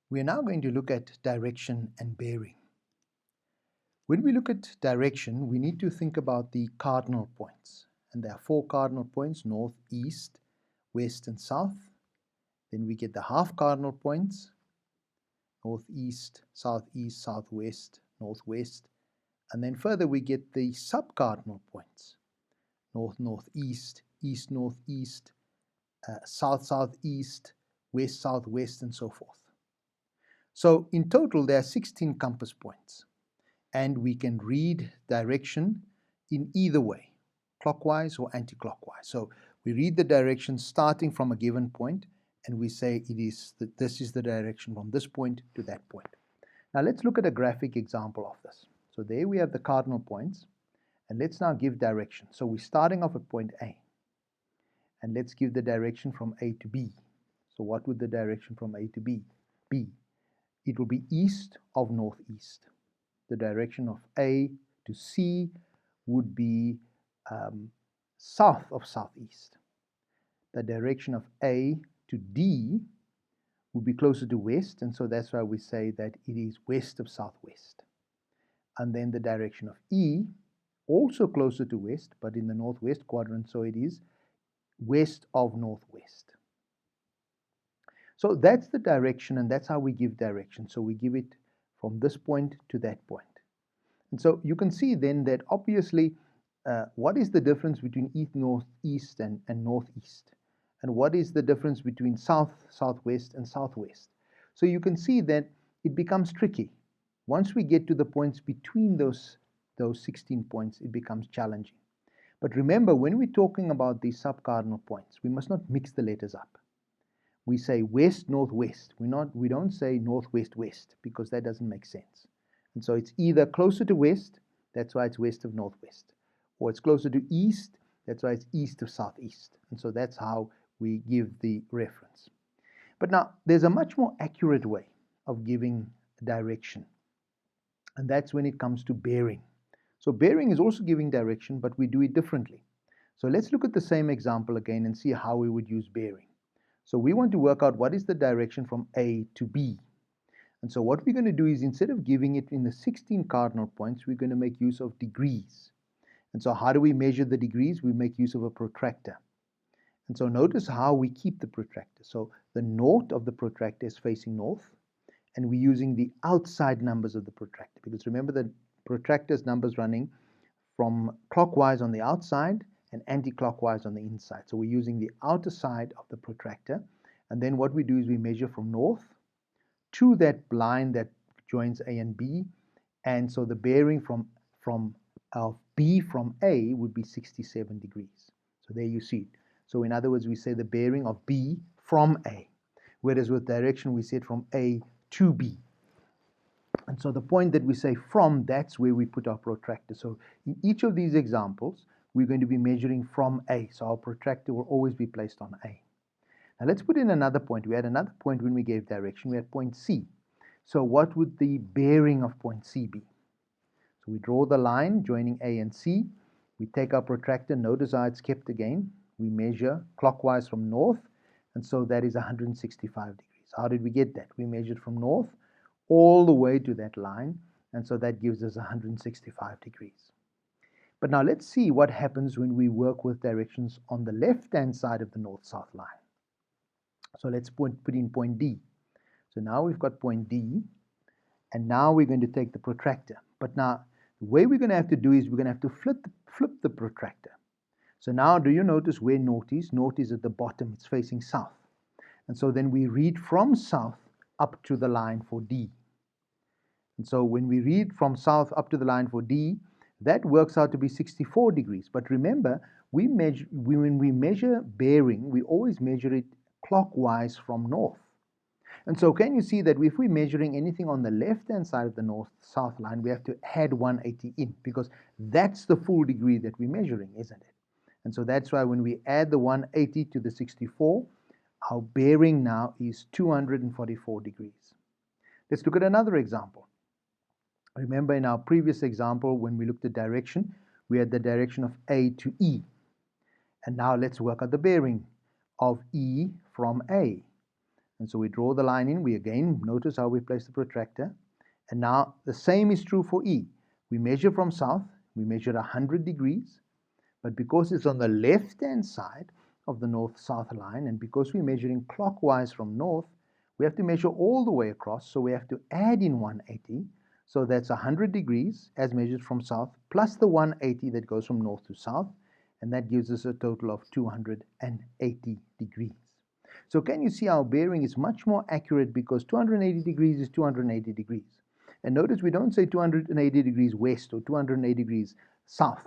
We are now going to look at direction and bearing. When we look at direction, we need to think about the cardinal points. And there are 4 cardinal points: north, east, west, and south. Then we get the half cardinal points: northeast, southeast, southwest, northwest. And then further we get the sub-cardinal points: north, northeast, east, northeast, south, southeast, west, southwest, and so forth. So in total, there are 16 compass points, and we can read direction in either way, clockwise or anti-clockwise. So we read the direction starting from a given point, and we say this is the direction from this point to that point. Now let's look at a graphic example of this. So there we have the cardinal points, and let's now give direction. So we're starting off at point A, and let's give the direction from A to B. So what would the direction from A to B be? It will be east of northeast. The direction of A to C would be south of southeast. The direction of A to D would be closer to west, and so that's why we say that it is west of southwest. And then the direction of E, also closer to west, but in the northwest quadrant, so it is west of northwest. So that's the direction, and that's how we give direction. So we give it from this point to that point. And so you can see then that obviously what is the difference between east, northeast, and northeast? And what is the difference between south, southwest, and southwest? So you can see that it becomes tricky. Once we get to the points between those 16 points, it becomes challenging. But remember, when we're talking about these sub-cardinal points, we must not mix the letters up. We say west, northwest. We don't say northwest, west, because that doesn't make sense. And so it's either closer to west, that's why it's west of northwest, or it's closer to east, that's why it's east of southeast. And so that's how we give the reference. But now, there's a much more accurate way of giving direction, and that's when it comes to bearing. So bearing is also giving direction, but we do it differently. So let's look at the same example again and see how we would use bearing. So we want to work out what is the direction from A to B. And so what we're going to do is, instead of giving it in the 16 cardinal points, we're going to make use of degrees. And so how do we measure the degrees? We make use of a protractor. And so notice how we keep the protractor. So the north of the protractor is facing north, and we're using the outside numbers of the protractor, because remember the protractor's numbers running from clockwise on the outside and anti-clockwise on the inside. So we're using the outer side of the protractor, and then what we do is we measure from north to that line that joins A and B, and so the bearing from B from A would be 67 degrees. So there you see it. So in other words, we say the bearing of B from A, whereas with direction we said from A to B. And so the point that we say from, that's where we put our protractor. So in each of these examples, we're going to be measuring from A. So our protractor will always be placed on A. Now let's put in another point. We had another point when we gave direction. We had point C. So what would the bearing of point C be? So we draw the line joining A and C. We take our protractor. Notice how it's kept again. We measure clockwise from north, and so that is 165 degrees. How did we get that? We measured from north all the way to that line, and so that gives us 165 degrees. But now let's see what happens when we work with directions on the left-hand side of the north-south line. So let's put in point D. So now we've got point D, and now we're going to take the protractor. But now the way we're going to have to do is we're going to have to flip the protractor. So now do you notice where north is? North is at the bottom, it's facing south. And so then we read from south up to the line for D. And so when we read from south up to the line for D, that works out to be 64 degrees. But remember, when we measure bearing, we always measure it clockwise from north. And so can you see that if we're measuring anything on the left-hand side of the north-south line, we have to add 180 in, because that's the full degree that we're measuring, isn't it? And so that's why when we add the 180 to the 64, our bearing now is 244 degrees. Let's look at another example. Remember in our previous example, when we looked at direction, we had the direction of A to E. And now let's work out the bearing of E from A. And so we draw the line in. We again notice how we place the protractor. And now the same is true for E. We measure from south. We measure 100 degrees. But because it's on the left-hand side of the north-south line, and because we're measuring clockwise from north, we have to measure all the way across. So we have to add in 180. So that's 100 degrees as measured from south, plus the 180 that goes from north to south. And that gives us a total of 280 degrees. So can you see our bearing is much more accurate because 280 degrees is 280 degrees. And notice we don't say 280 degrees west or 280 degrees south.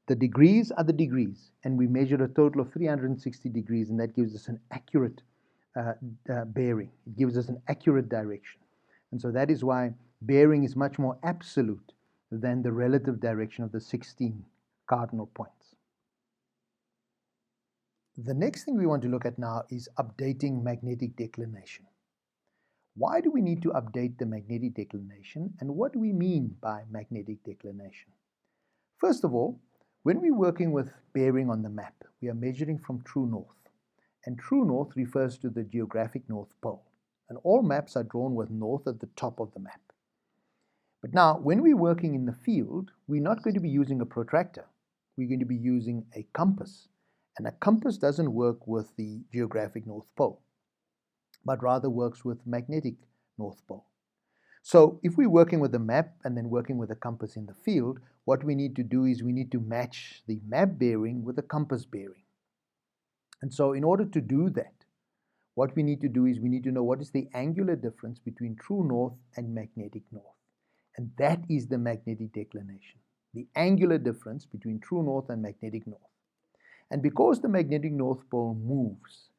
The degrees are the degrees, and we measure a total of 360 degrees, and that gives us an accurate bearing. It gives us an accurate direction. And so that is why bearing is much more absolute than the relative direction of the 16 cardinal points. The next thing we want to look at now is updating magnetic declination. Why do we need to update the magnetic declination, and what do we mean by magnetic declination? First of all, when we're working with bearing on the map, we are measuring from true north. And true north refers to the geographic North Pole. And all maps are drawn with north at the top of the map. But now, when we're working in the field, we're not going to be using a protractor. We're going to be using a compass. And a compass doesn't work with the geographic North Pole, but rather works with magnetic North Pole. So if we're working with a map and then working with a compass in the field, what we need to do is we need to match the map bearing with the compass bearing. And so in order to do that, what we need to do is we need to know what is the angular difference between true north and magnetic north. And that is the magnetic declination, the angular difference between true north and magnetic north. And because the magnetic North Pole moves,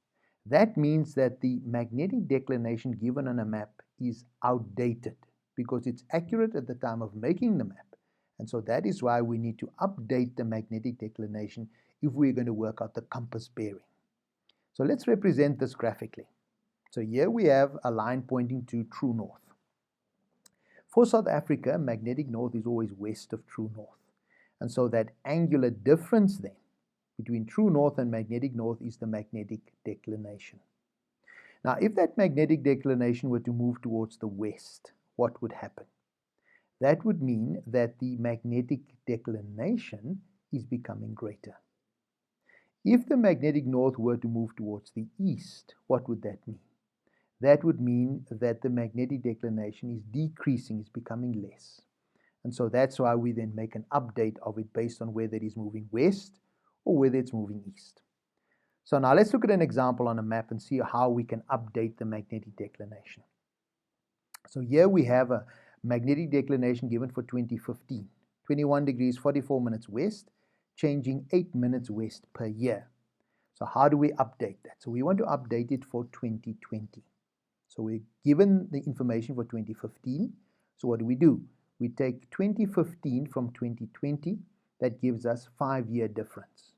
that means that the magnetic declination given on a map is outdated because it's accurate at the time of making the map. And so that is why we need to update the magnetic declination if we're going to work out the compass bearing. So let's represent this graphically. So here we have a line pointing to true north. For South Africa, magnetic north is always west of true north. And so that angular difference then between true north and magnetic north is the magnetic declination. Now, if that magnetic declination were to move towards the west, what would happen? That would mean that the magnetic declination is becoming greater. If the magnetic north were to move towards the east, what would that mean? That would mean that the magnetic declination is decreasing, is becoming less. And so that's why we then make an update of it based on whether it is moving west or whether it's moving east. So now let's look at an example on a map and see how we can update the magnetic declination. So here we have a magnetic declination given for 2015, 21 degrees 44 minutes west, changing 8 minutes west per year. So how do we update that? So we want to update it for 2020. So we're given the information for 2015. So what do? We take 2015 from 2020. That gives us 5-year difference.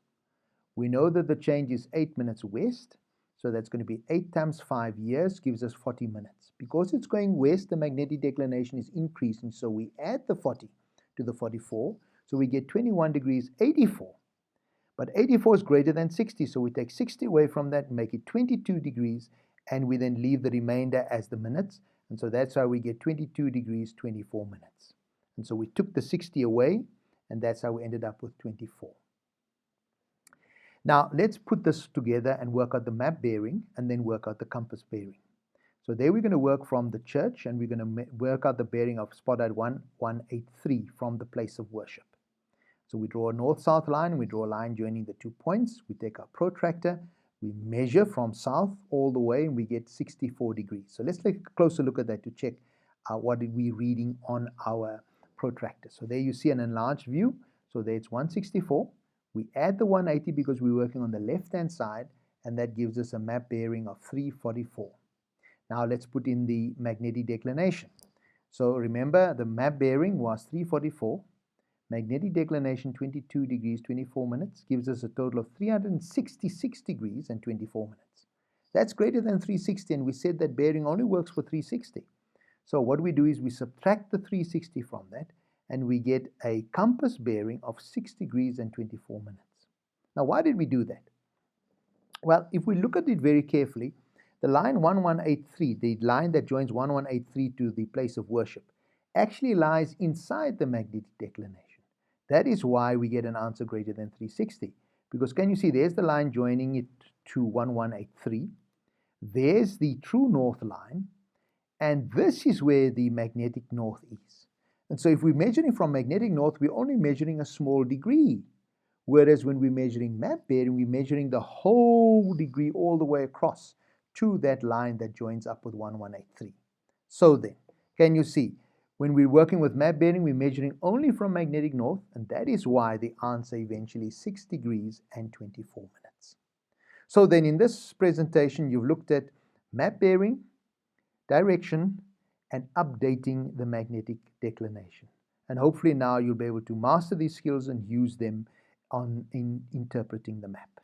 We know that the change is 8 minutes west. So that's going to be 8 times 5 years gives us 40 minutes. Because it's going west, the magnetic declination is increasing. So we add the 40 to the 44. So we get 21 degrees 84. But 84 is greater than 60. So we take 60 away from that and make it 22 degrees. And we then leave the remainder as the minutes. And so that's how we get 22 degrees 24 minutes. And so we took the 60 away. And that's how we ended up with 24. Now, let's put this together and work out the map bearing and then work out the compass bearing. So there we're going to work from the church and we're going to work out the bearing of spot at 1183 from the place of worship. So we draw a north-south line and we draw a line joining the 2 points. We take our protractor, we measure from south all the way and we get 64 degrees. So let's take a closer look at that to check what did we reading on our protractor. So there you see an enlarged view. So there it's 164. We add the 180 because we're working on the left-hand side, and that gives us a map bearing of 344. Now let's put in the magnetic declination. So remember, the map bearing was 344. Magnetic declination 22 degrees 24 minutes gives us a total of 366 degrees and 24 minutes. That's greater than 360, and we said that bearing only works for 360. So what we do is we subtract the 360 from that, and we get a compass bearing of 6 degrees and 24 minutes. Now, why did we do that? Well, if we look at it very carefully, the line 1183, the line that joins 1183 to the place of worship, actually lies inside the magnetic declination. That is why we get an answer greater than 360. Because can you see, there's the line joining it to 1183. There's the true north line. And this is where the magnetic north is. And so if we're measuring from magnetic north, we're only measuring a small degree. Whereas when we're measuring map bearing, we're measuring the whole degree all the way across to that line that joins up with 1183. So then, can you see, when we're working with map bearing, we're measuring only from magnetic north, and that is why the answer eventually is 6 degrees and 24 minutes. So then in this presentation, you've looked at map bearing, direction, and updating the magnetic declination. And hopefully now you'll be able to master these skills and use them in interpreting the map.